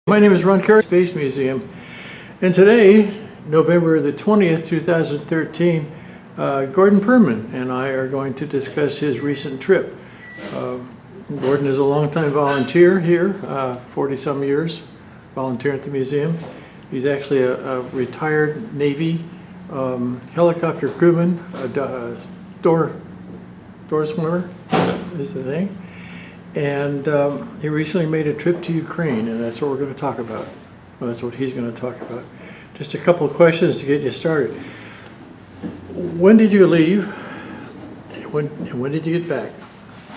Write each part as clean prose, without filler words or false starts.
My name is Ron Carey, Space Museum, and today, November the 20th, 2013, Gordon Perman and I are going to discuss his recent trip. Gordon is a longtime volunteer here, 40-some years, volunteering at the museum. He's actually a retired Navy helicopter crewman, door swimmer is the thing. And he recently made a trip to Ukraine, and that's what we're going to talk about. Well, that's what he's going to talk about. Just a couple of questions to get you started. When did you leave? When did you get back?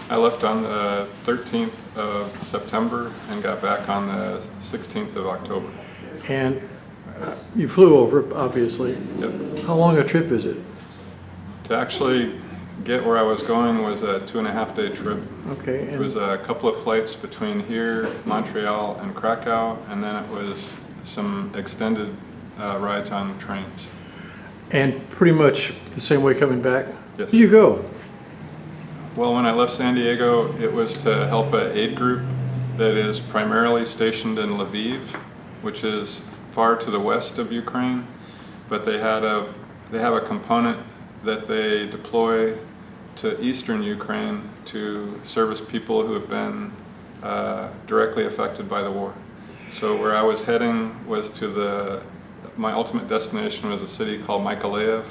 I left on the 13th of September and got back on the 16th of October. And you flew over, obviously. Yep. How long a trip is it? To actually get where I was going was a 2.5-day trip. Okay. It was a couple of flights between here, Montreal, and Krakow, and then it was some extended rides on trains. And pretty much the same way coming back? Yes. Where did you go? Well, when I left San Diego, it was to help an aid group that is primarily stationed in Lviv, which is far to the west of Ukraine, but they have a component that they deploy to eastern Ukraine to service people who have been directly affected by the war. So where I was heading was to my ultimate destination was a city called Mykolaiv,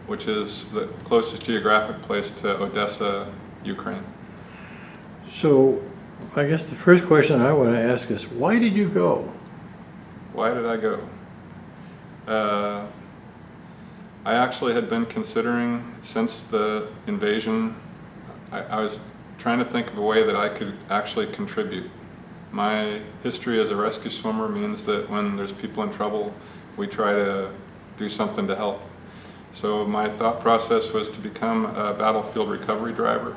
which is the closest geographic place to Odessa, Ukraine. So I guess the first question I want to ask is, why did you go? Why did I go? I actually had been considering since the invasion. I was trying to think of a way that I could actually contribute. My history as a rescue swimmer means that when there's people in trouble, we try to do something to help. So my thought process was to become a battlefield recovery driver,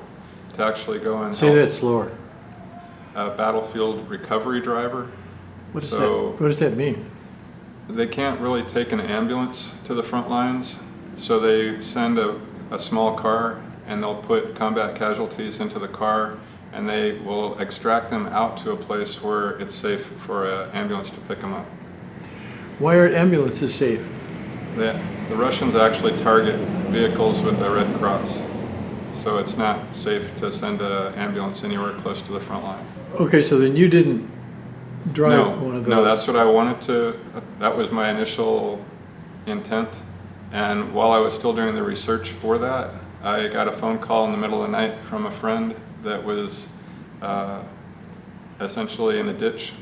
to actually go and Say that slower. A battlefield recovery driver. What does that mean? They can't really take an ambulance to the front lines, so they send a small car and they'll put combat casualties into the car and they will extract them out to a place where it's safe for an ambulance to pick them up. Why aren't ambulances safe? The Russians actually target vehicles with the Red Cross, so it's not safe to send an ambulance anywhere close to the front line. Okay, so then you didn't drive one of those? No, that's what I wanted to, that was my initial intent. And while I was still doing the research for that, I got a phone call in the middle of the night from a friend that was essentially in a ditch.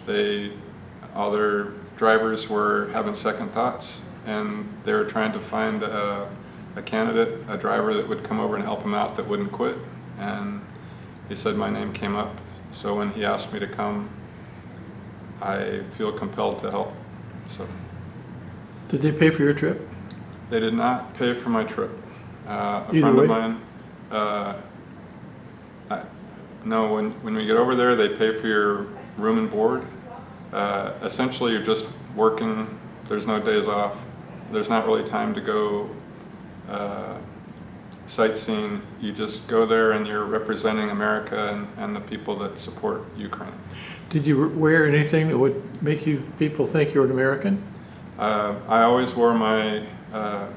All their drivers were having second thoughts, and they were trying to find a candidate, a driver that would come over and help them out that wouldn't quit. And he said my name came up. So when he asked me to come, I feel compelled to help. So, did they pay for your trip? They did not pay for my trip. A Either friend way? of mine, no, when we get over there, they pay for your room and board. Essentially, you're just working. There's no days off. There's not really time to go sightseeing. You just go there and you're representing America and the people that support Ukraine. Did you wear anything that would make people think you're an American? I always wore my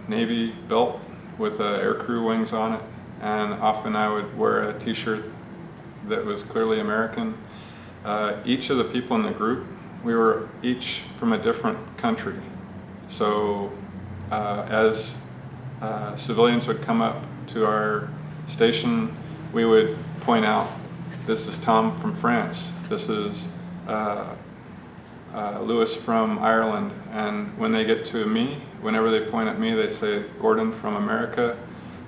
Navy belt with aircrew wings on it, and often I would wear a t-shirt that was clearly American. Each of the people in the group, we were each from a different country. So as civilians would come up to our station, we would point out, this is Tom from France, this is Lewis from Ireland, and when they get to me, whenever they point at me, they say Gordon from America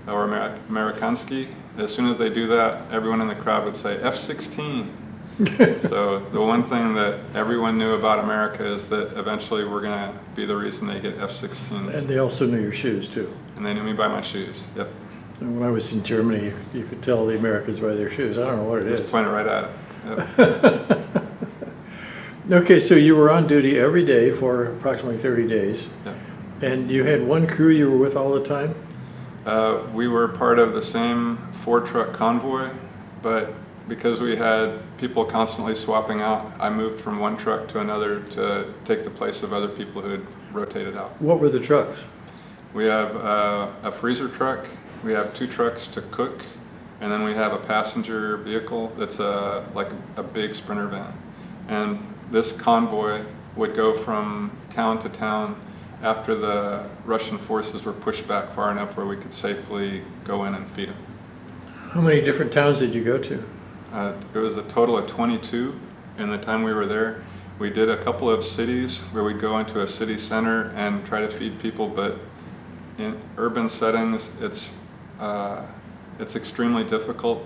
or Amerikanski. As soon as they do that, everyone in the crowd would say F-16. So the one thing that everyone knew about America is that eventually we're going to be the reason they get F-16s. And they also knew your shoes too. And they knew me by my shoes. Yep. And when I was in Germany, you could tell the Americans by their shoes. I don't know what it is. Just point it right at it. Yep. Okay, so you were on duty every day for approximately 30 days. Yep. And you had one crew you were with all the time? We were part of the same 4-truck convoy, but because we had people constantly swapping out. I moved from one truck to another to take the place of other people who had rotated out. What were the trucks? We have a freezer truck, we have 2 trucks to cook, and then we have a passenger vehicle that's like a big Sprinter van. And this convoy would go from town to town after the Russian forces were pushed back far enough where we could safely go in and feed them. How many different towns did you go to? It was a total of 22 in the time we were there. We did a couple of cities where we'd go into a city center and try to feed people, but in urban settings, it's extremely difficult.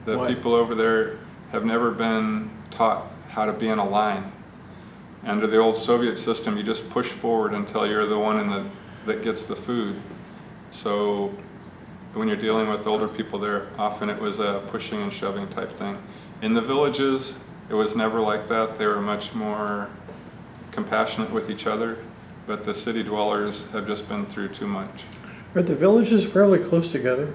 The Why? people over there have never been taught how to be in a line. Under the old Soviet system, you just push forward until you're the one that gets the food. So when you're dealing with older people there, often it was a pushing and shoving type thing. In the villages, it was never like that. They were much more compassionate with each other, but the city dwellers have just been through too much. Are the villages fairly close together?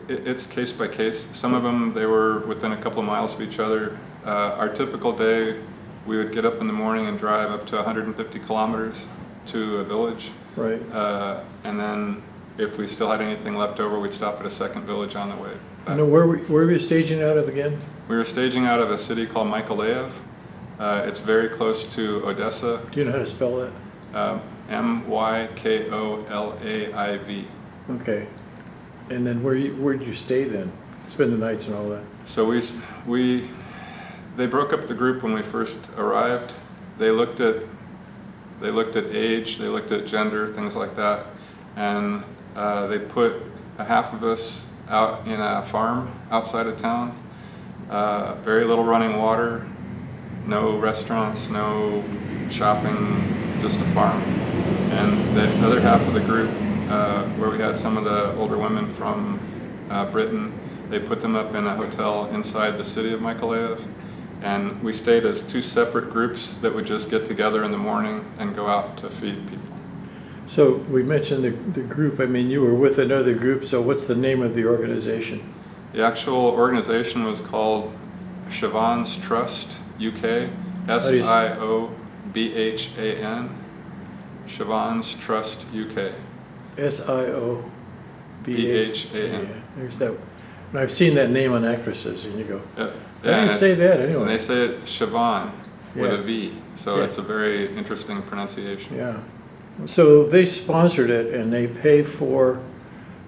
It's case by case. Some of them, they were within a couple of miles of each other. Our typical day, we would get up in the morning and drive up to 150 kilometers to a village. Right. And then if we still had anything left over, we'd stop at a second village on the way back. Now, where were you staging out of again? We were staging out of a city called Mykolaiv. It's very close to Odessa. Do you know how to spell that? Mykolaiv. Okay. And then where did you stay then? Spend the nights and all that? So they broke up the group when we first arrived. They looked at age, they looked at gender, things like that, and they put a half of us out in a farm outside of town. Very little running water, no restaurants, no shopping, just a farm. And the other half of the group, where we had some of the older women from Britain, they put them up in a hotel inside the city of Mykolaiv. And we stayed as 2 separate groups that would just get together in the morning and go out to feed people. So we mentioned the group. I mean, you were with another group, so what's the name of the organization? The actual organization was called Soibhan Trust UK, SIOBHAN, Soibhan Trust UK. SIOBHAN. There's that. And I've seen that name on actresses, and you go, Yeah, how do you say that anyway? And they say it Soibhan with Yeah. a V, so Yeah. it's a very interesting pronunciation. Yeah. So they sponsored it, and they pay for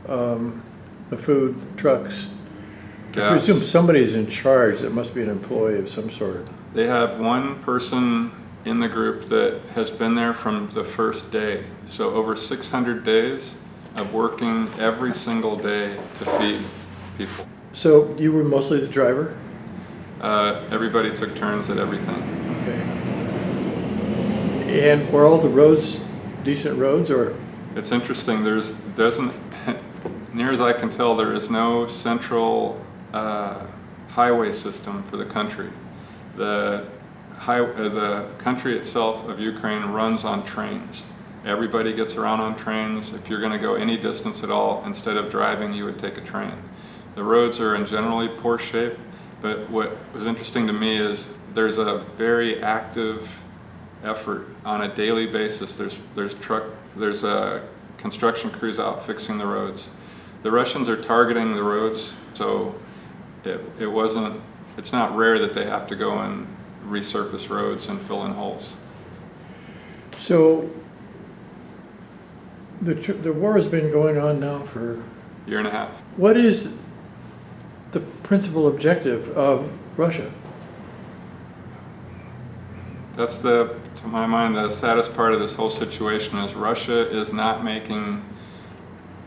the food trucks. I Gas. presume somebody's in charge. That must be an employee of some sort. They have one person in the group that has been there from the first day. So over 600 days of working every single day to feed people. So you were mostly the driver? Everybody took turns at everything. Okay. And were all the roads decent roads, or? It's interesting, near as I can tell, there is no central highway system for the country. The country itself of Ukraine runs on trains. Everybody gets around on trains. If you're going to go any distance at all, instead of driving, you would take a train. The roads are in generally poor shape, but what was interesting to me is there's a very active effort on a daily basis. There's construction crews out fixing the roads. The Russians are targeting the roads, so it's not rare that they have to go and resurface roads and fill in holes. So the war has been going on now for a year and a half. What is the principal objective of Russia? That's to my mind, the saddest part of this whole situation is Russia is not making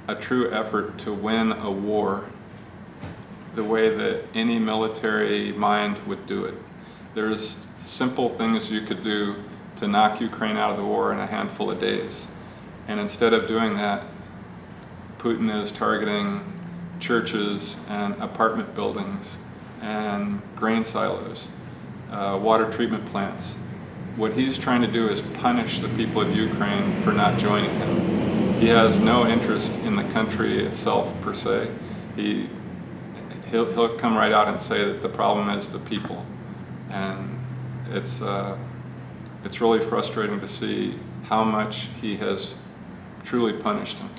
a true effort to win a war the way that any military mind would do it. There's simple things you could do to knock Ukraine out of the war in a handful of days. And instead of doing that, Putin is targeting churches and apartment buildings and grain silos, water treatment plants. What he's trying to do is punish the people of Ukraine for not joining him. He has no interest in the country itself per se. He'll come right out and say that the problem is the people, and it's really frustrating to see how much he has truly punished him.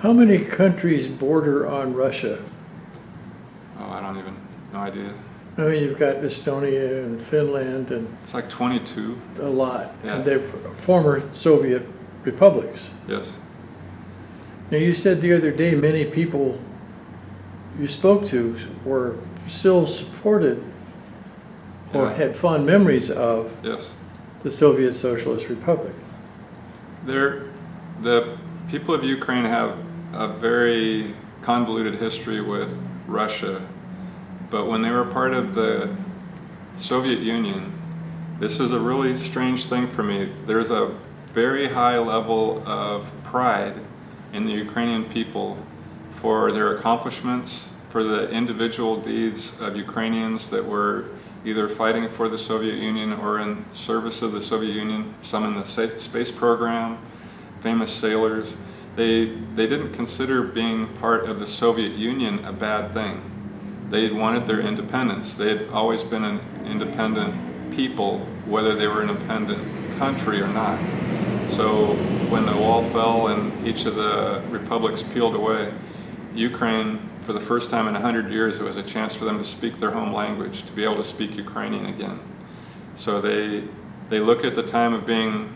How many countries border on Russia? Oh, I don't even, no idea. I mean, you've got Estonia and Finland and It's like 22. a lot. Yeah. And they're former Soviet republics. Yes. Now, you said the other day many people you spoke to were still supported or Yeah. had fond memories of Yes. the Soviet Socialist Republic. The people of Ukraine have a very convoluted history with Russia, but when they were part of the Soviet Union, this is a really strange thing for me. There's a very high level of pride in the Ukrainian people for their accomplishments, for the individual deeds of Ukrainians that were either fighting for the Soviet Union or in service of the Soviet Union, some in the space program, famous sailors. They didn't consider being part of the Soviet Union a bad thing. They had wanted their independence. They had always been an independent people, whether they were an independent country or not. So when the wall fell and each of the republics peeled away, Ukraine, for the first time in 100 years, it was a chance for them to speak their home language, to be able to speak Ukrainian again. So they look at the time of being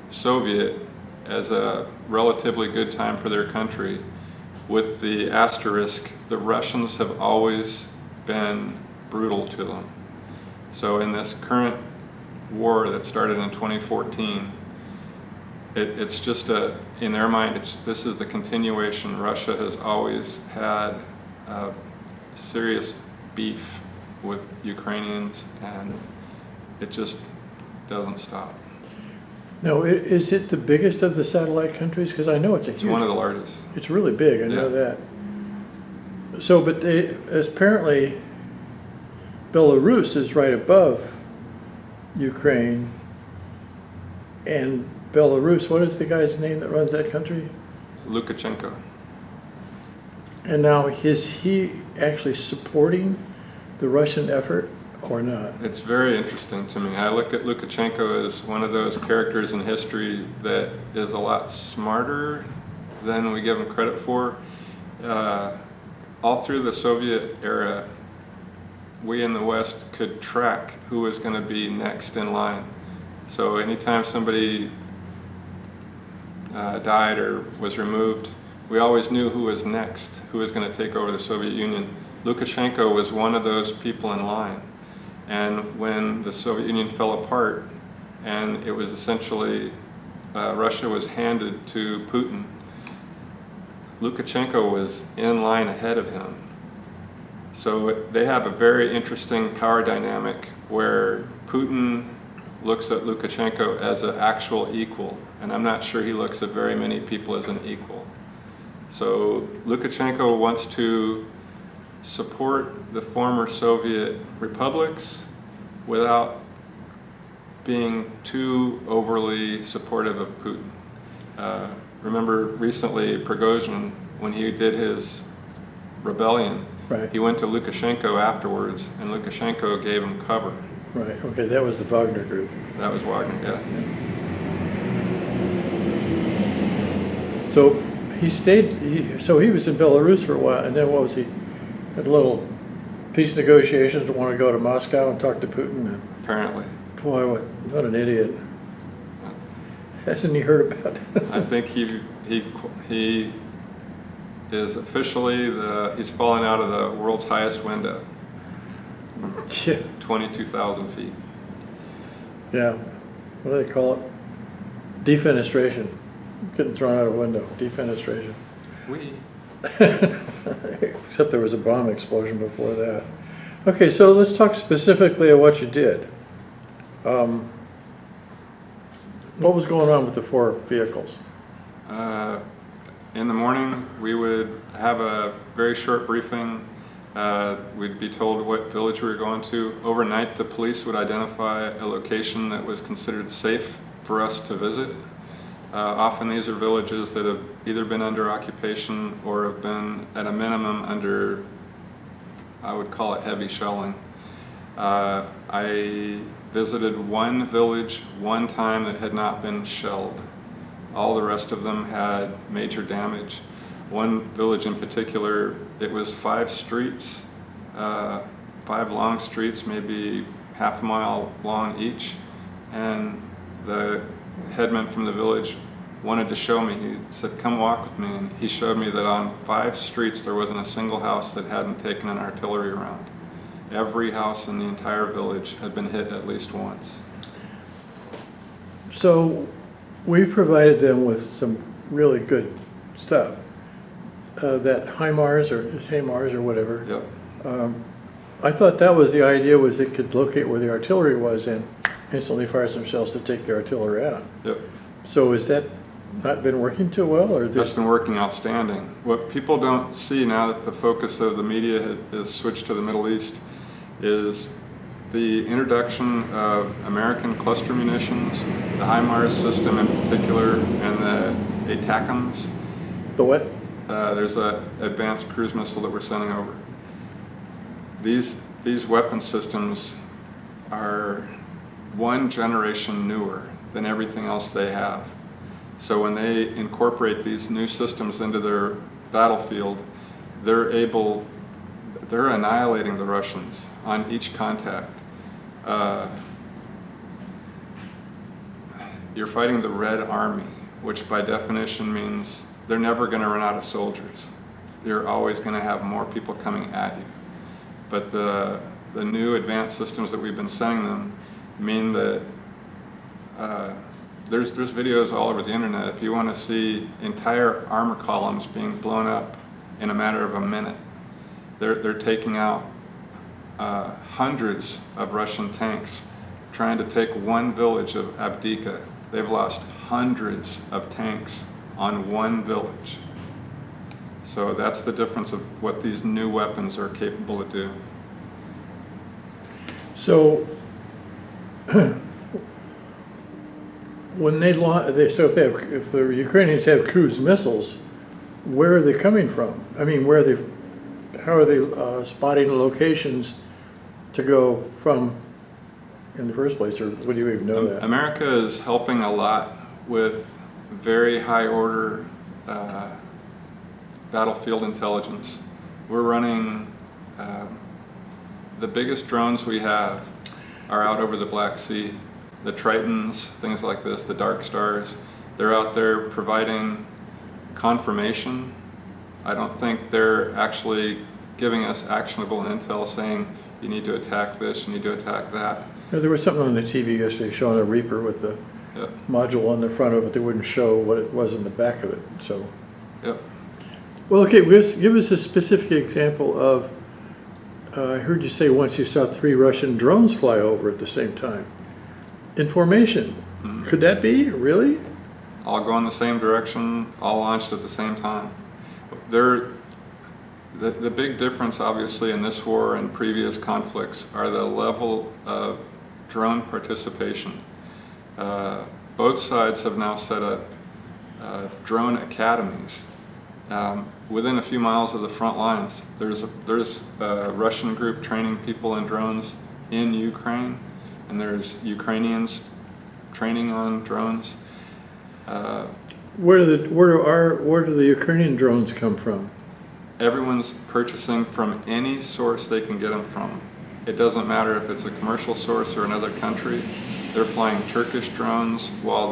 Soviet as a relatively good time for their country, with the asterisk, the Russians have always been brutal to them. So in this current war that started in 2014, it's just in their mind, this is the continuation. Russia has always had serious beef with Ukrainians, and it just doesn't stop. Now, is it the biggest of the satellite countries? Because I know it's It's one of the largest. It's really big, I know Yeah. that. So, but apparently Belarus is right above Ukraine, and Belarus, what is the guy's name that runs that country? Lukashenko. And now, is he actually supporting the Russian effort or not? It's very interesting to me. I look at Lukashenko as one of those characters in history that is a lot smarter than we give him credit for. All through the Soviet era, we in the West could track who was going to be next in line. So anytime somebody died or was removed, we always knew who was next, who was going to take over the Soviet Union. Lukashenko was one of those people in line. And when the Soviet Union fell apart, and it was essentially, Russia was handed to Putin, Lukashenko was in line ahead of him. So they have a very interesting power dynamic where Putin looks at Lukashenko as an actual equal, and I'm not sure he looks at very many people as an equal. So Lukashenko wants to support the former Soviet republics without being too overly supportive of Putin. Remember recently Prigozhin, when he did his rebellion, Right. he went to Lukashenko afterwards, and Lukashenko gave him cover. Right, okay, that was the Wagner group. That was Wagner, yeah. So he stayed, so he was in Belarus for a while, and then what was he? Had little peace negotiations to want to go to Moscow and talk to Putin. And Apparently. boy, what an idiot. Hasn't he heard about it? I think he is officially he's fallen out of the world's highest window, Yeah. 22,000 feet. Yeah, what do they call it? Defenestration. Getting thrown out a window, defenestration. Except there was a bomb explosion before that. Okay, so let's talk specifically of what you did. What was going on with the 4 vehicles? In the morning, we would have a very short briefing. We'd be told what village we were going to. Overnight, the police would identify a location that was considered safe for us to visit. Often these are villages that have either been under occupation or have been at a minimum under, I would call it heavy shelling. I visited one village one time that had not been shelled. All the rest of them had major damage. One village in particular, it was 5 streets, 5 long streets, maybe half a mile long each, and the headman from the village wanted to show me. He said, "Come walk with me," and he showed me that on 5 streets there wasn't a single house that hadn't taken an artillery round. Every house in the entire village had been hit at least once. So we've provided them with some really good stuff. That HIMARS or whatever. Yep. I thought that was the idea, was it could locate where the artillery was and instantly fire some shells to take the artillery out. Yep. So has that not been working too well, or That's been working outstanding. What people don't see now that the focus of the media has switched to the Middle East is the introduction of American cluster munitions, the HIMARS system in particular, and the ATACMS. the what? There's an advanced cruise missile that we're sending over. These weapon systems are 1 generation newer than everything else they have. So when they incorporate these new systems into their battlefield, they're annihilating the Russians on each contact. You're fighting the Red Army, which by definition means they're never going to run out of soldiers. You're always going to have more people coming at you. But the new advanced systems that we've been sending them mean that there's videos all over the internet. If you want to see entire armor columns being blown up in a matter of a minute, they're taking out hundreds of Russian tanks trying to take one village of Avdiivka. They've lost hundreds of tanks on one village. So that's the difference of what these new weapons are capable of doing. So when if the Ukrainians have cruise missiles, where are they coming from? I mean, how are they spotting locations to go from in the first place, or would you even know that? America is helping a lot with very high order battlefield intelligence. We're running, the biggest drones we have are out over the Black Sea. The Tritons, things like this, the Dark Stars, they're out there providing confirmation. I don't think they're actually giving us actionable intel saying you need to attack this, you need to attack that. There was something on the TV yesterday showing a Reaper with the module on the front of it. They wouldn't show what it was in the back of it. So, yep. Well, okay, give us a specific example of, I heard you say once you saw 3 Russian drones fly over at the same time. In formation. Mm-hmm. Could that be? Really? All go in the same direction, all launched at the same time. The big difference, obviously, in this war and previous conflicts are the level of drone participation. Both sides have now set up drone academies within a few miles of the front lines. There's a Russian group training people in drones in Ukraine, and there's Ukrainians training on drones. Where do the Ukrainian drones come from? Everyone's purchasing from any source they can get them from. It doesn't matter if it's a commercial source or another country. They're flying Turkish drones, while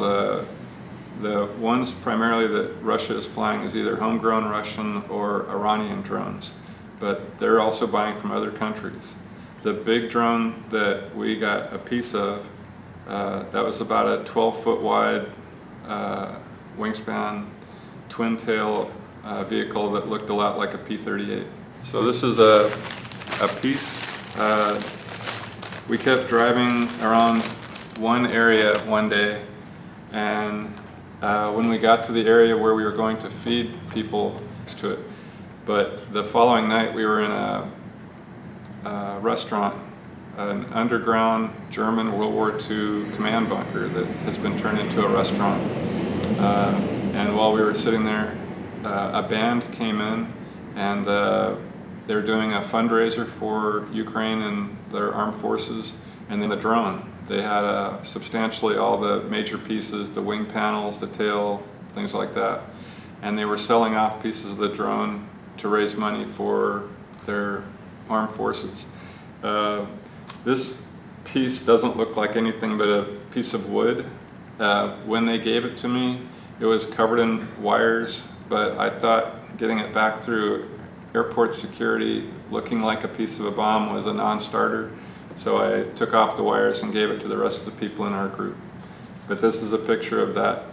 the ones primarily that Russia is flying is either homegrown Russian or Iranian drones. But they're also buying from other countries. The big drone that we got a piece of, that was about a 12-foot wide wingspan, twin-tail vehicle that looked a lot like a P-38. So this is a piece. We kept driving around one area one day, and when we got to the area where we were going to feed people next to it, but the following night we were in a restaurant, an underground German World War II command bunker that has been turned into a restaurant. And while we were sitting there, a band came in, and they were doing a fundraiser for Ukraine and their armed forces, and then the drone. They had substantially all the major pieces, the wing panels, the tail, things like that. And they were selling off pieces of the drone to raise money for their armed forces. This piece doesn't look like anything but a piece of wood. When they gave it to me, it was covered in wires, but I thought getting it back through airport security looking like a piece of a bomb was a non-starter. So I took off the wires and gave it to the rest of the people in our group. But this is a picture of that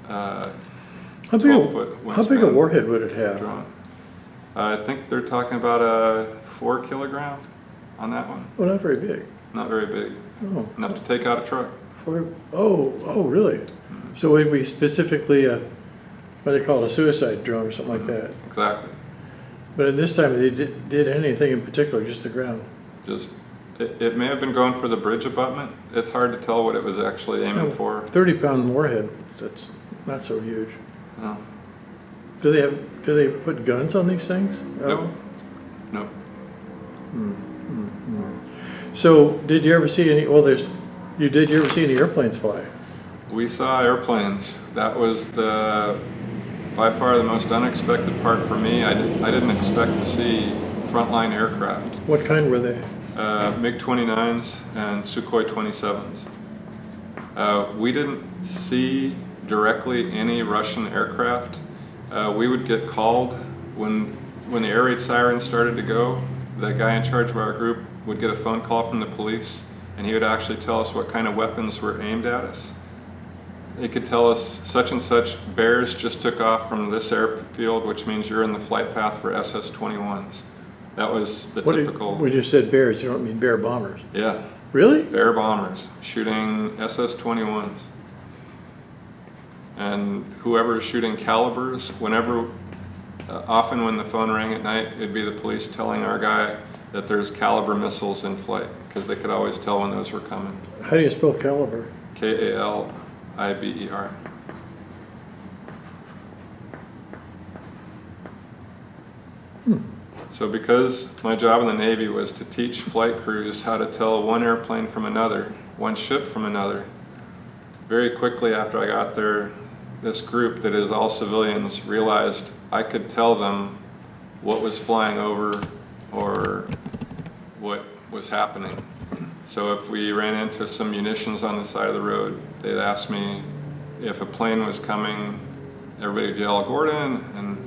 12-foot how big a warhead would it have? drone. I think they're talking about a 4 kilogram on that one. Well, not very big. Not very big. Oh. Enough to take out a truck. Oh, really? Mm-hmm. So would we specifically, what they call it, a suicide drone or something like that? Exactly. But in this time, they did anything in particular, just the ground? Just, it may have been going for the bridge abutment. It's hard to tell what it was actually aiming for. 30-pound warhead, that's not so huge. No. Do they put guns on these things? Nope. Nope. So did you ever see any, did you ever see any airplanes fly? We saw airplanes. That was by far the most unexpected part for me. I didn't expect to see frontline aircraft. What kind were they? MiG-29s and Sukhoi 27s. We didn't see directly any Russian aircraft. We would get called when the air raid sirens started to go. The guy in charge of our group would get a phone call from the police, and he would actually tell us what kind of weapons were aimed at us. He could tell us such and such bears just took off from this airfield, which means you're in the flight path for SS-21s. That was the typical. When you said bears, you don't mean bear bombers? Yeah. Really? Bear bombers shooting SS-21s. And whoever is shooting calibers, often when the phone rang at night, it'd be the police telling our guy that there's Caliber missiles in flight, because they could always tell when those were coming. How do you spell caliber? K-A-L-I-B-E-R. So because my job in the Navy was to teach flight crews how to tell one airplane from another, one ship from another, very quickly after I got there, this group that is all civilians realized I could tell them what was flying over or what was happening. So if we ran into some munitions on the side of the road, they'd ask me if a plane was coming, everybody would yell, "Gordon," and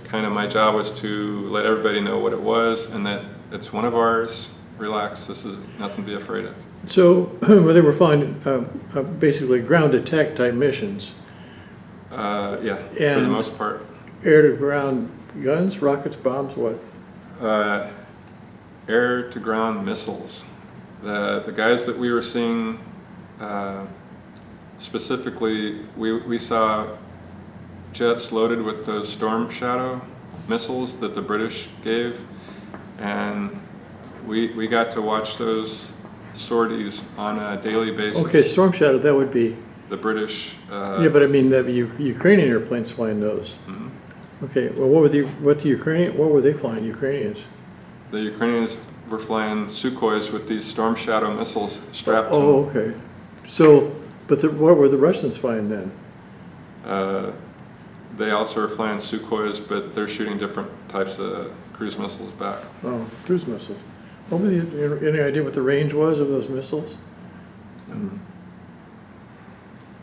kind of my job was to let everybody know what it was and that it's one of ours, relax, this is nothing to be afraid of. So they were flying basically ground attack type missions. Yeah, for the most part. Air to ground guns, rockets, bombs, what? Air to ground missiles. The guys that we were seeing, specifically, we saw jets loaded with those Storm Shadow missiles that the British gave, and we got to watch those sorties on a daily basis. Okay, Storm Shadow, that would be the British. Yeah, but I mean the Ukrainian airplanes flying those. Mm-hmm. Okay, well, what were they flying? Ukrainians. The Ukrainians were flying Sukhois with these Storm Shadow missiles strapped to them. Oh, okay. So, but what were the Russians flying then? They also are flying Sukhois, but they're shooting different types of cruise missiles back. Oh, cruise missiles. What were any idea what the range was of those missiles? Mm-hmm.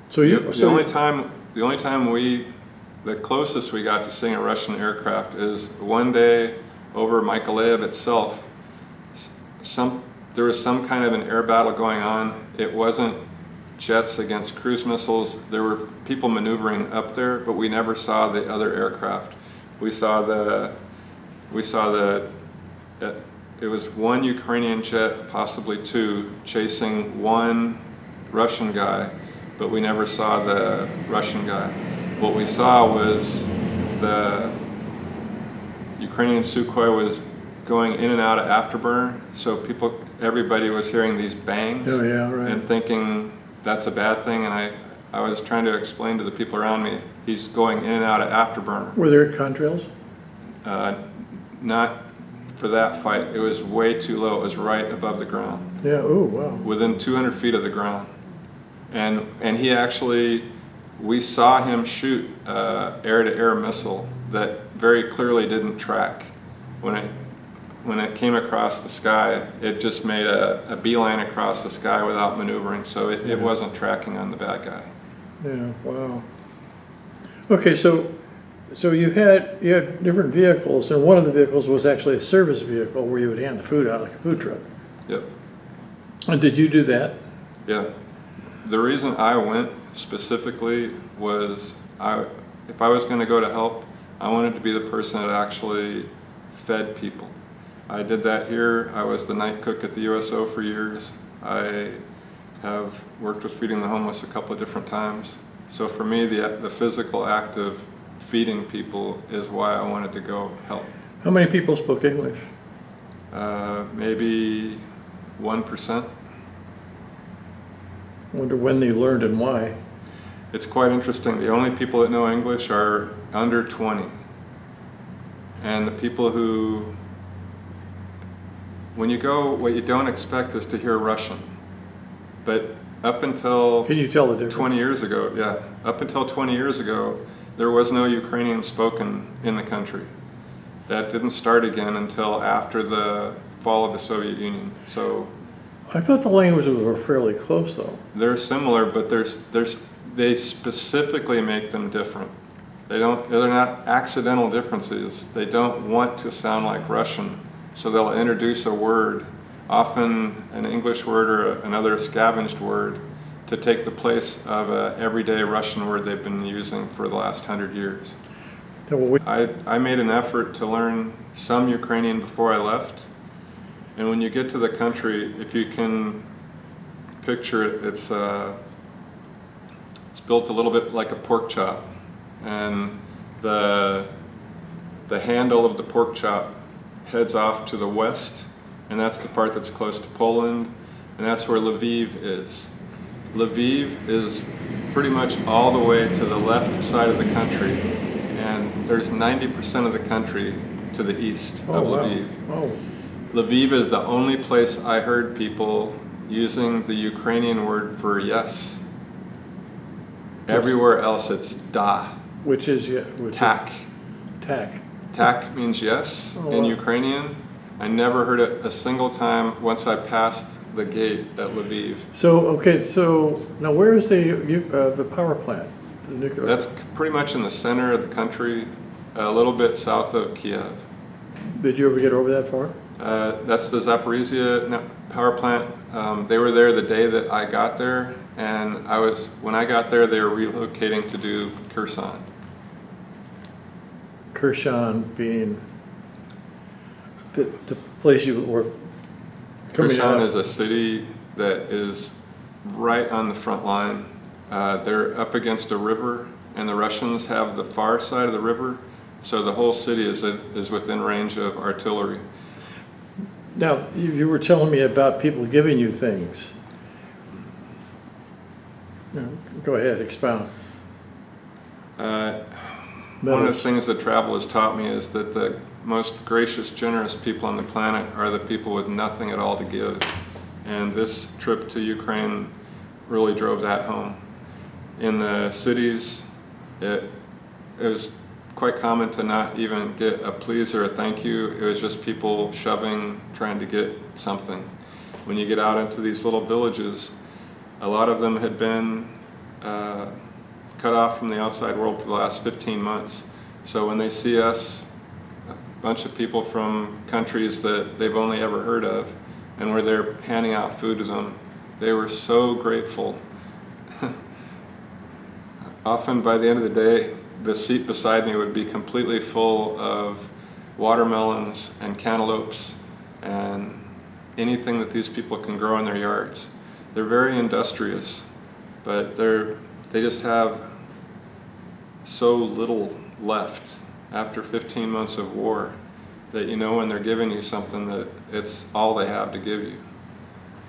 So the only time the closest we got to seeing a Russian aircraft is one day over Mykolaiv itself. There was some kind of an air battle going on. It wasn't jets against cruise missiles. There were people maneuvering up there, but we never saw the other aircraft. It was one Ukrainian jet, possibly two, chasing one Russian guy, but we never saw the Russian guy. What we saw was the Ukrainian Sukhoi was going in and out of afterburner, so everybody was hearing these bangs Oh, yeah, right. and thinking that's a bad thing, and I was trying to explain to the people around me, he's going in and out of afterburner. Were there contrails? Not for that fight. It was way too low. It was right above the ground, Yeah, oh, wow. within 200 feet of the ground. And he actually, we saw him shoot air-to-air missile that very clearly didn't track. When it came across the sky, it just made a beeline across the sky without maneuvering, so it wasn't tracking on the bad guy. Yeah, wow. Okay, so you had different vehicles, and one of the vehicles was actually a service vehicle where you would hand the food out like a food truck. Yep. And did you do that? Yeah. The reason I went specifically was if I was going to go to help, I wanted to be the person that actually fed people. I did that here. I was the night cook at the USO for years. I have worked with feeding the homeless a couple of different times. So for me, the physical act of feeding people is why I wanted to go help. How many people spoke English? Maybe 1%. I wonder when they learned and why. It's quite interesting. The only people that know English are under 20. And the people who, when you go, what you don't expect is to hear Russian. But up until Can you tell the difference? 20 years ago, yeah, up until 20 years ago, there was no Ukrainian spoken in the country. That didn't start again until after the fall of the Soviet Union. So I thought the languages were fairly close, though. they're similar, but they specifically make them different. They're not accidental differences. They don't want to sound like Russian, so they'll introduce a word, often an English word or another scavenged word, to take the place of an everyday Russian word they've been using for the last 100 years. I made an effort to learn some Ukrainian before I left, and when you get to the country, if you can picture it, it's built a little bit like a pork chop, and the handle of the pork chop heads off to the west, and that's the part that's close to Poland, and that's where Lviv is. Lviv is pretty much all the way to the left side of the country, and there's 90% of the country to the east of Lviv. Oh. Lviv is the only place I heard people using the Ukrainian word for yes. Everywhere else it's da. Which is, yeah. Tak. Tak. Tak means yes in Ukrainian. I never heard it a single time once I passed the gate at Lviv. So, okay, so now where is the power plant? The nuclear? That's pretty much in the center of the country, a little bit south of Kiev. Did you ever get over that far? That's the Zaporizhia power plant. They were there the day that I got there, and when I got there, they were relocating to do Kherson. Kherson being the place you were coming Kherson out. is a city that is right on the front line. They're up against a river, and the Russians have the far side of the river, so the whole city is within range of artillery. Now, you were telling me about people giving you things. Go ahead, expound. One of the things that travel has taught me is that the most gracious, generous people on the planet are the people with nothing at all to give. And this trip to Ukraine really drove that home. In the cities, it was quite common to not even get a please or a thank you. It was just people shoving, trying to get something. When you get out into these little villages, a lot of them had been cut off from the outside world for the last 15 months. So when they see us, a bunch of people from countries that they've only ever heard of, and where they're handing out food to them, they were so grateful. Often by the end of the day, the seat beside me would be completely full of watermelons and cantaloupes and anything that these people can grow in their yards. They're very industrious, but they just have so little left after 15 months of war that you know when they're giving you something that it's all they have to give you.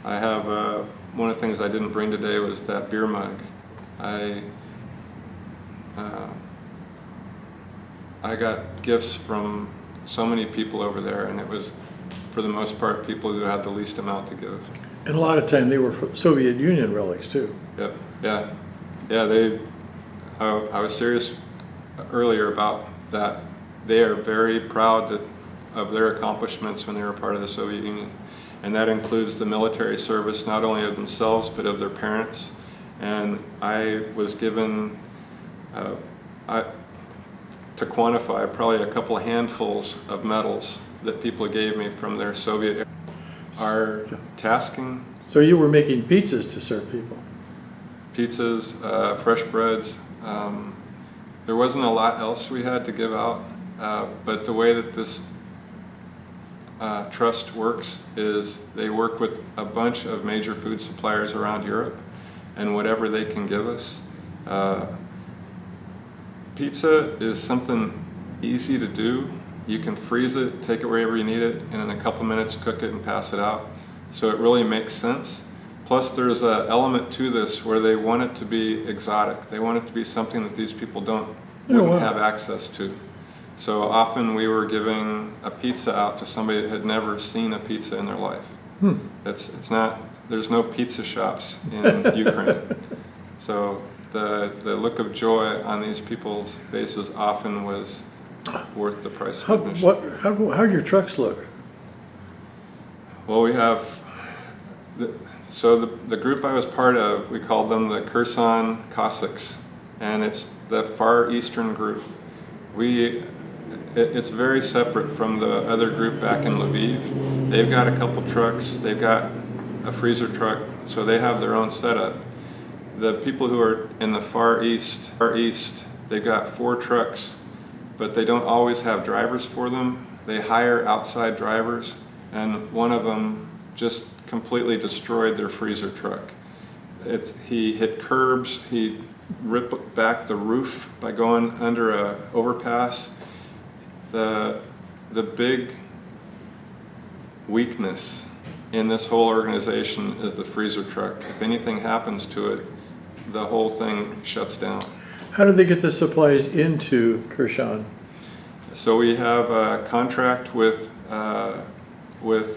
I have one of the things I didn't bring today was that beer mug. I I got gifts from so many people over there, and it was, for the most part, people who had the least amount to give. And a lot of time they were Soviet Union relics too. Yep. Yeah. Yeah. I was serious earlier about that. They are very proud of their accomplishments when they were part of the Soviet Union, and that includes the military service, not only of themselves but of their parents. And I was given, to quantify, probably a couple of handfuls of medals that people gave me from their Soviet era. Our tasking. So you were making pizzas to serve people? Pizzas, fresh breads. There wasn't a lot else we had to give out, but the way that this trust works is they work with a bunch of major food suppliers around Europe, and whatever they can give us. Pizza is something easy to do. You can freeze it, take it wherever you need it, and in a couple minutes cook it and pass it out. So it really makes sense. Plus there's an element to this where they want it to be exotic. They want it to be something that these people wouldn't have access to. So often we were giving a pizza out to somebody that had never seen a pizza in their life. There's no pizza shops in Ukraine. So the look of joy on these people's faces often was worth the price of admission. How do your trucks look? Well, we have, the group I was part of, we called them the Kherson Cossacks, and it's the far eastern group. It's very separate from the other group back in Lviv. They've got a couple trucks, they've got a freezer truck, so they have their own setup. The people who are in the far east, they've got 4 trucks, but they don't always have drivers for them. They hire outside drivers, and one of them just completely destroyed their freezer truck. He hit curbs, he ripped back the roof by going under a overpass. The big weakness in this whole organization is the freezer truck. If anything happens to it, the whole thing shuts down. How do they get the supplies into Kherson? So we have a contract with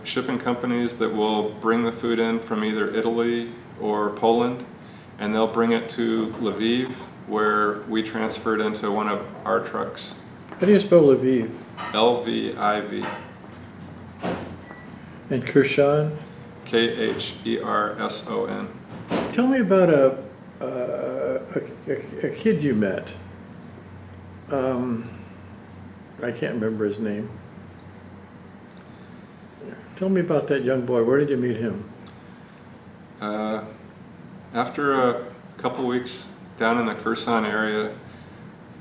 shipping companies that will bring the food in from either Italy or Poland, and they'll bring it to Lviv, where we transfer it into one of our trucks. How do you spell Lviv? Lviv. And Kherson? Kherson. Tell me about a kid you met. I can't remember his name. Tell me about that young boy. Where did you meet him? After a couple weeks down in the Kherson area,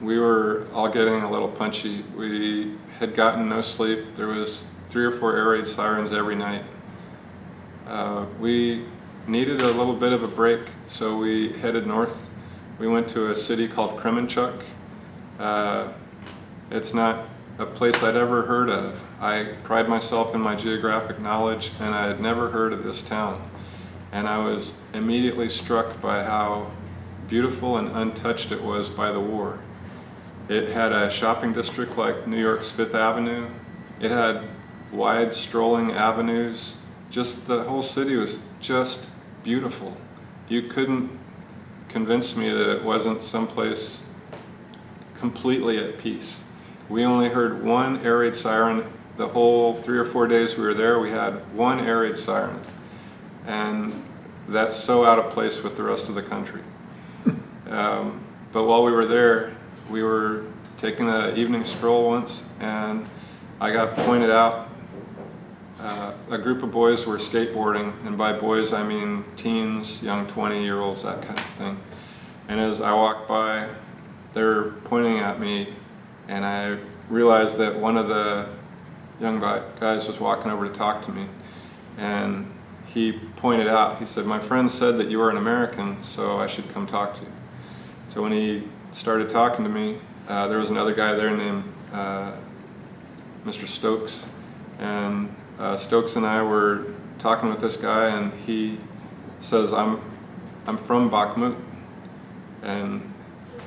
we were all getting a little punchy. We had gotten no sleep. There was 3 or 4 air raid sirens every night. We needed a little bit of a break, so we headed north. We went to a city called Kremenchuk. It's not a place I'd ever heard of. I pride myself in my geographic knowledge, and I had never heard of this town. And I was immediately struck by how beautiful and untouched it was by the war. It had a shopping district like New York's Fifth Avenue. It had wide strolling avenues. Just the whole city was just beautiful. You couldn't convince me that it wasn't someplace completely at peace. We only heard one air raid siren. The whole 3 or 4 days we were there, we had one air raid siren. And that's so out of place with the rest of the country. But while we were there, we were taking an evening stroll once, and I got pointed out. A group of boys were skateboarding, and by boys I mean teens, young 20-year-olds, that kind of thing. And as I walked by, they're pointing at me, and I realized that one of the young guys was walking over to talk to me, and he pointed out, he said, "My friend said that you are an American, so I should come talk to you." So when he started talking to me, there was another guy there named Mr. Stokes, and Stokes and I were talking with this guy, and he says, I'm from Bakhmut. And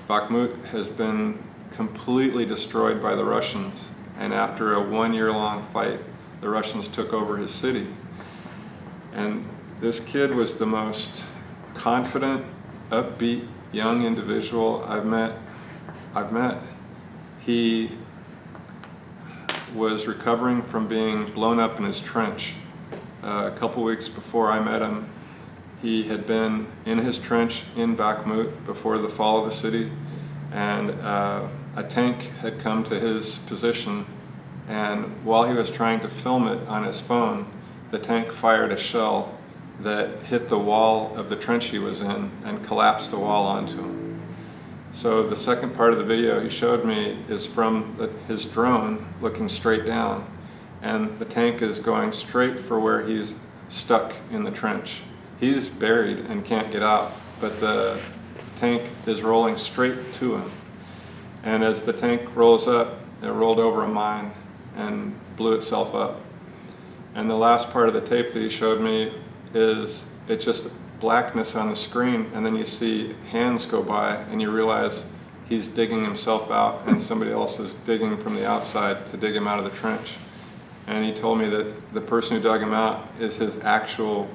Bakhmut has been completely destroyed by the Russians. And after a 1-year-long fight, the Russians took over his city. And this kid was the most confident, upbeat, young individual I've met. He was recovering from being blown up in his trench. A couple weeks before I met him, he had been in his trench in Bakhmut before the fall of the city, and a tank had come to his position, and while he was trying to film it on his phone, the tank fired a shell that hit the wall of the trench he was in and collapsed the wall onto him. So the second part of the video he showed me is from his drone looking straight down, and the tank is going straight for where he's stuck in the trench. He's buried and can't get out, but the tank is rolling straight to him. And as the tank rolls up, it rolled over a mine and blew itself up. And the last part of the tape that he showed me is it's just blackness on the screen, and then you see hands go by and you realize he's digging himself out and somebody else is digging from the outside to dig him out of the trench. And he told me that the person who dug him out is his actual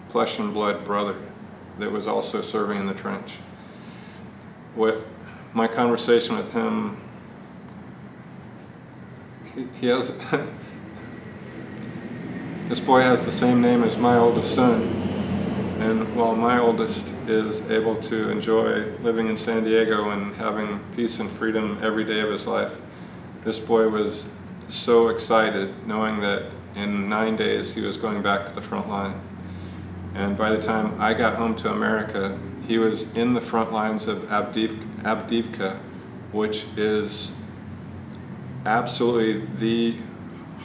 flesh and blood brother that was also serving in the trench. What my conversation with him, he has this boy has the same name as my oldest son, and while my oldest is able to enjoy living in San Diego and having peace and freedom every day of his life, this boy was so excited knowing that in 9 days he was going back to the front line. And by the time I got home to America, he was in the front lines of Avdiivka, which is absolutely the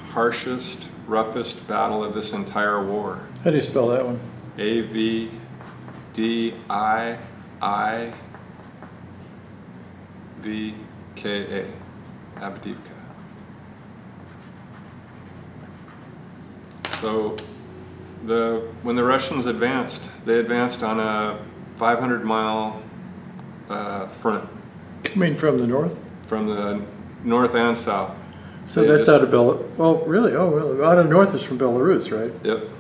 harshest, roughest battle of this entire war. How do you spell that one? Avdiivka, Avdiivka. So when the Russians advanced, they advanced on a 500-mile front. You mean from the north? From the north and south. So that's out of Belarus. Oh, really? Oh, really? Out of north is from Belarus, right? Yep.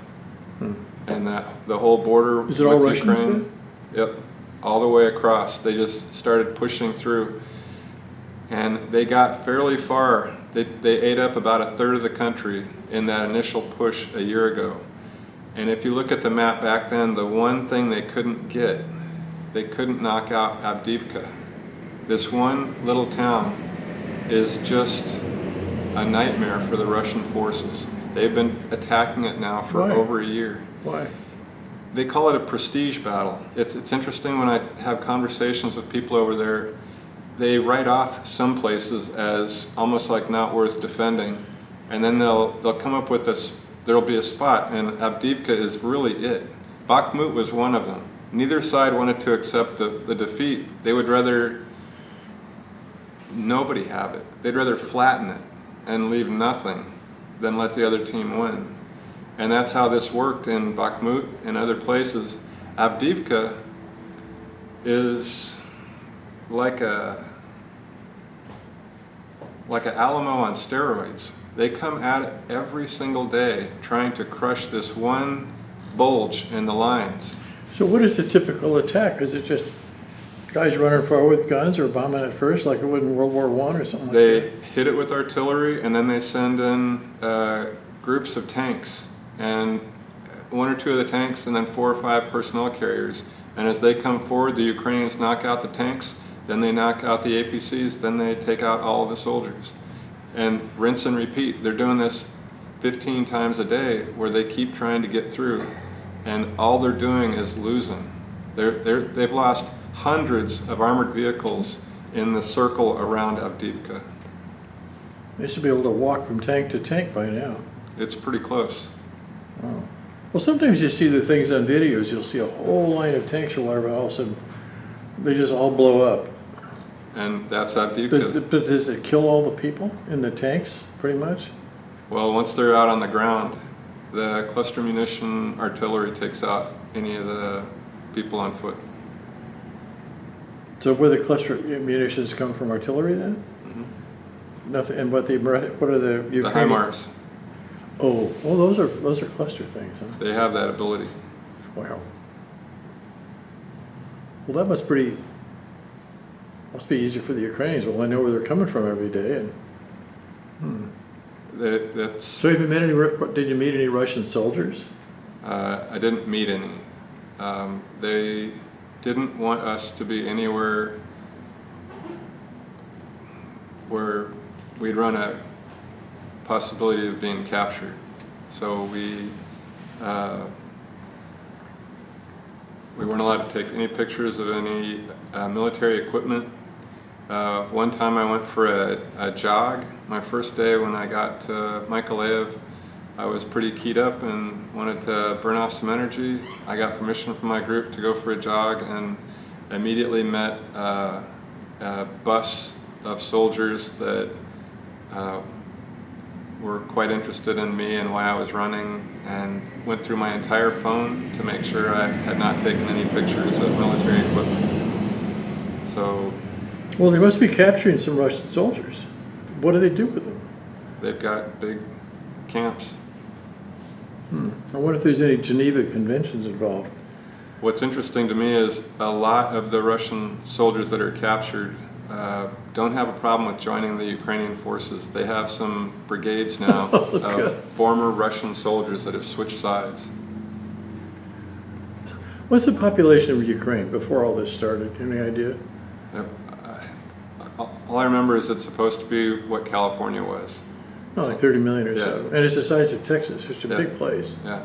And the whole border is it all with Russians? Ukraine. Yep. All the way across. They just started pushing through. And they got fairly far. They ate up about a third of the country in that initial push a year ago. And if you look at the map back then, the one thing they couldn't get, they couldn't knock out Avdiivka. This one little town is just a nightmare for the Russian forces. They've been attacking it now for over a year. Why? They call it a prestige battle. It's interesting when I have conversations with people over there, they write off some places as almost like not worth defending, and then they'll come up with this, there'll be a spot, and Avdiivka is really it. Bakhmut was one of them. Neither side wanted to accept the defeat. They would rather nobody have it. They'd rather flatten it and leave nothing than let the other team win. And that's how this worked in Bakhmut and other places. Avdiivka is like a Alamo on steroids. They come at it every single day trying to crush this one bulge in the lines. So what is the typical attack? Is it just guys running forward with guns or bombing it first like it would in World War I or something like that? They hit it with artillery, and then they send in groups of tanks, and 1 or 2 of the tanks, and then 4 or 5 personnel carriers. And as they come forward, the Ukrainians knock out the tanks, then they knock out the APCs, then they take out all of the soldiers. And rinse and repeat. They're doing this 15 times a day where they keep trying to get through, and all they're doing is losing. They've lost hundreds of armored vehicles in the circle around Avdiivka. They should be able to walk from tank to tank by now. It's pretty close. Oh. Well, sometimes you see the things on videos, you'll see a whole line of tanks or whatever, all of a sudden they just all blow up. And that's Avdiivka. But does it kill all the people in the tanks, pretty much? Well, once they're out on the ground, the cluster munition artillery takes out any of the people on foot. So where the cluster munitions come from, artillery then? Nothing. And what are the Ukrainian? The HIMARS, Oh, well, those are cluster things, huh? they have that ability. Wow. Well, that must be easier for the Ukrainians. Well, I know where they're coming from every day. And That's, so, did you meet any Russian soldiers? I didn't meet any. They didn't want us to be anywhere where we'd run a possibility of being captured. So we weren't allowed to take any pictures of any military equipment. One time I went for a jog. My first day when I got to Mykolaiv, I was pretty keyed up and wanted to burn off some energy. I got permission from my group to go for a jog and immediately met a bus of soldiers that were quite interested in me and why I was running, and went through my entire phone to make sure I had not taken any pictures of military equipment. So, Well, they must be capturing some Russian soldiers. What do they do with them? they've got big camps. I wonder if there's any Geneva Conventions involved. What's interesting to me is a lot of the Russian soldiers that are captured don't have a problem with joining the Ukrainian forces. They have some brigades now of former Russian soldiers that have switched sides. What's the population of Ukraine before all this started? Any idea? All I remember is it's supposed to be what California was. Oh, like 30 million or so. Yeah. And it's the size of Texas. It's a Yeah. big place. Yeah.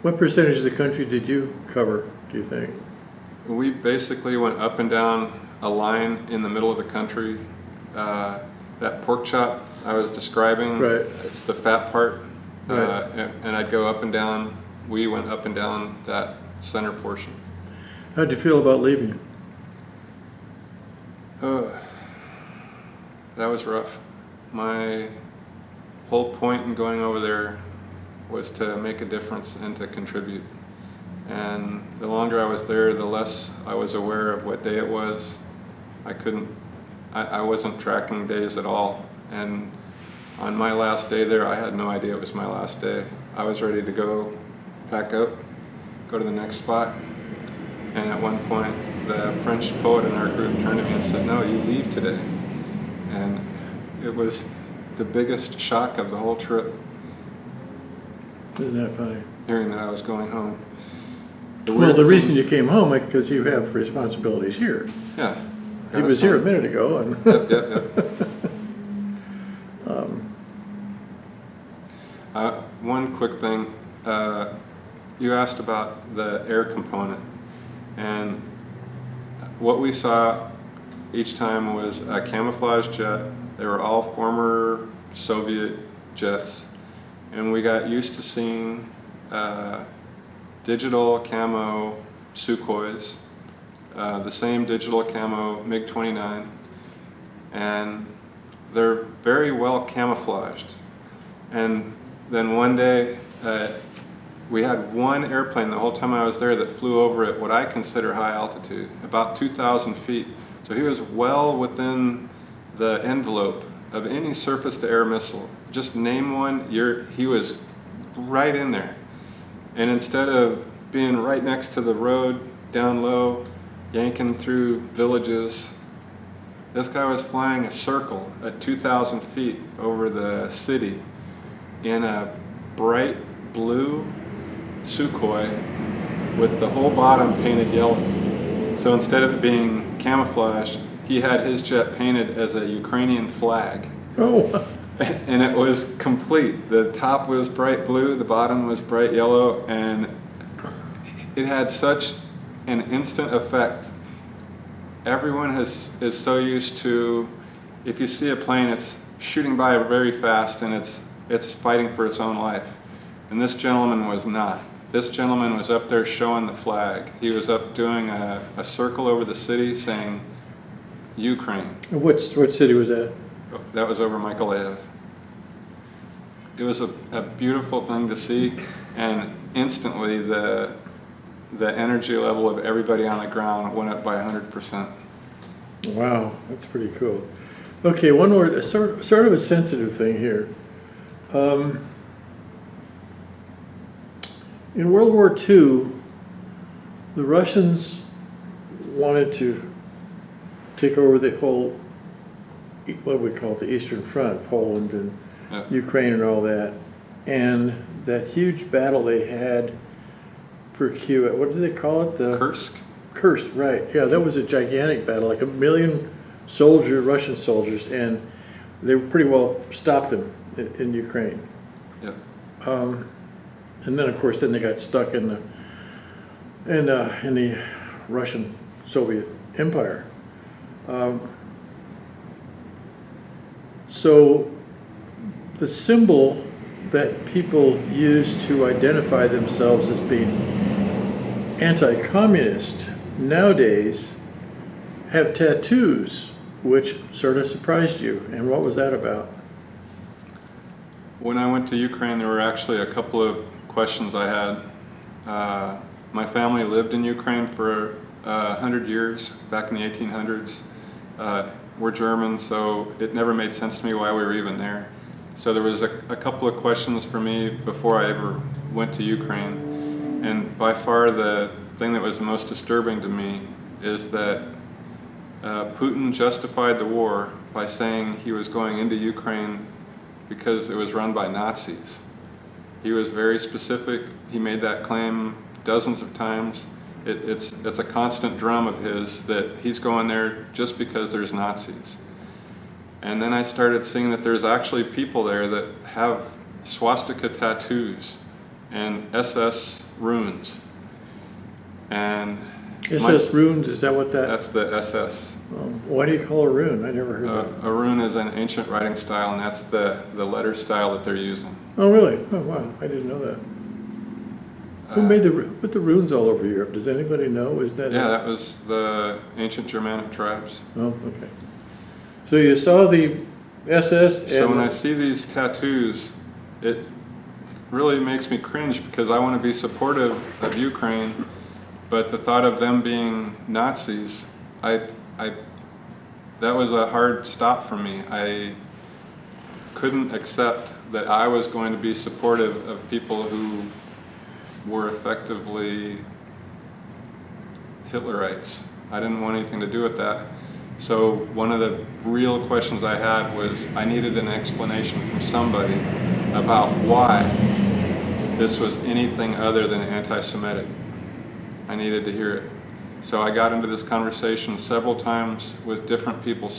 What percentage of the country did you cover, do you think? We basically went up and down a line in the middle of the country. That pork chop I was describing, Right. it's the fat part. Right. And I'd go up and down. We went up and down that center portion. How'd you feel about leaving? That was rough. My whole point in going over there was to make a difference and to contribute. And the longer I was there, the less I was aware of what day it was. I wasn't tracking days at all. And on my last day there, I had no idea it was my last day. I was ready to go pack up, go to the next spot. And at one point, the French poet in our group turned to me and said, "No, you leave today." And it was the biggest shock of the whole trip, Isn't that funny? hearing that I was going home. Well, the reason you came home is because you have responsibilities here. Yeah. He was here a minute ago. And Yep. One quick thing. You asked about the air component. And what we saw each time was a camouflage jet. They were all former Soviet jets. And we got used to seeing digital camo Sukhois, the same digital camo MiG-29, and they're very well camouflaged. And then one day, we had one airplane the whole time I was there that flew over at what I consider high altitude, about 2,000 feet. So he was well within the envelope of any surface-to-air missile. Just name one, he was right in there. And instead of being right next to the road, down low, yanking through villages, this guy was flying a circle at 2,000 feet over the city in a bright blue Sukhoi with the whole bottom painted yellow. So instead of it being camouflaged, he had his jet painted as a Ukrainian flag. oh, And it was complete. The top was bright blue, the bottom was bright yellow, and it had such an instant effect. Everyone is so used to, if you see a plane, it's shooting by very fast and it's fighting for its own life. And this gentleman was not. This gentleman was up there showing the flag. He was up doing a circle over the city saying, Ukraine. what city was that? That was over Mykolaiv. It was a beautiful thing to see, and instantly the the energy level of everybody on the ground went up by 100%. Wow, that's pretty cool. Okay, one more, sort of a sensitive thing here. In World War II, the Russians wanted to take over the whole, what we call it, the Eastern Front, Poland and Ukraine and all that. And that huge battle they had per what did they call it? The Kursk? Kursk, right. Yeah, that was a gigantic battle, like 1 million Russian soldiers, and they pretty well stopped them in Ukraine. Yeah. And then, of course, then they got stuck in the Russian Soviet Empire. So the symbol that people use to identify themselves as being anti-communist nowadays have tattoos, which sort of surprised you. And what was that about? When I went to Ukraine, there were actually a couple of questions I had. My family lived in Ukraine for 100 years, back in the 1800s. We're German, so it never made sense to me why we were even there. So there was a couple of questions for me before I ever went to Ukraine. And by far the thing that was most disturbing to me is that Putin justified the war by saying he was going into Ukraine because it was run by Nazis. He was very specific. He made that claim dozens of times. It's a constant drum of his that he's going there just because there's Nazis. And then I started seeing that there's actually people there that have swastika tattoos and SS runes. And SS runes, is that what that? That's the SS. Why do you call a rune? I never heard that. A rune is an ancient writing style, and that's the letter style that they're using. Oh, really? Oh, wow. I didn't know that. Who made put the runes all over Europe? Does anybody know? Is that? Yeah, that was the ancient Germanic tribes. Oh, okay. So you saw the SS and... So when I see these tattoos, it really makes me cringe because I want to be supportive of Ukraine, but the thought of them being Nazis, that was a hard stop for me. I couldn't accept that I was going to be supportive of people who were effectively Hitlerites. I didn't want anything to do with that. So one of the real questions I had was I needed an explanation from somebody about why this was anything other than anti-Semitic. I needed to hear it. So I got into this conversation several times with different people,